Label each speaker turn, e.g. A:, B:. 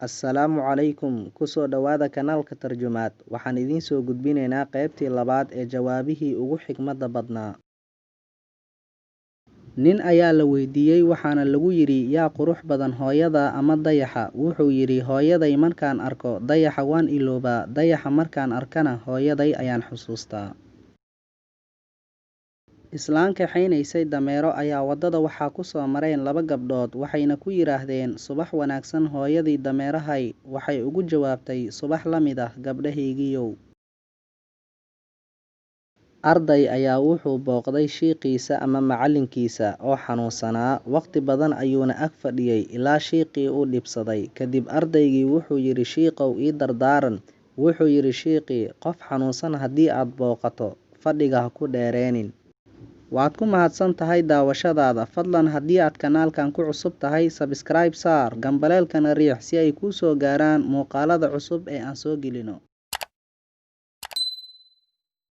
A: Assalaamu calaykum. Kusoo dhawaada kanaalka Tarjumaad. Waxaan idiin soo gudbinaynaa qaybtii labaad ee jawaabihii ugu xigmada badnaa. Nin ayaa la weydiiyey waxaana lagu yidhi yaa qurux badan hooyada ama dayaxa. Wuxuu yidhi hooyaday markaan arko dayaxa waan iloobaa, dayaxa markaan arkana hooyaday ayaan xusuustaa. Islaan kaxaynaysay dameero ayaa wadada waxaa ku soo mareen laba gabdhood waxayna ku yiraahdeen subax wanaagsan hooyadii dameerahay. Waxay ugu jawaabtay subax la mid ah gabdhahaygiiyow. Arday ayaa wuxuu booqday shiiqiisa ama macalinkiisa oo xanuunsanaa waqti badan ayuuna ag fadhiyay ilaa shiiqii uu dhibsaday. Kadib ardaygii wuxuu yidhi shiiqow ii dardaaran. Wuxuu yidhi shiiqii qof xanuunsan haddii aad booqato fadhiga ha ku dheereenin. Waad ku mahadsan tahay daawashadaada. Fadlan haddii aad kanaalkan ku cusub tahay subscribe saar gambaleelkana riix si ay kuu soo gaaraan muuqaalada cusub ee aan soo gelino.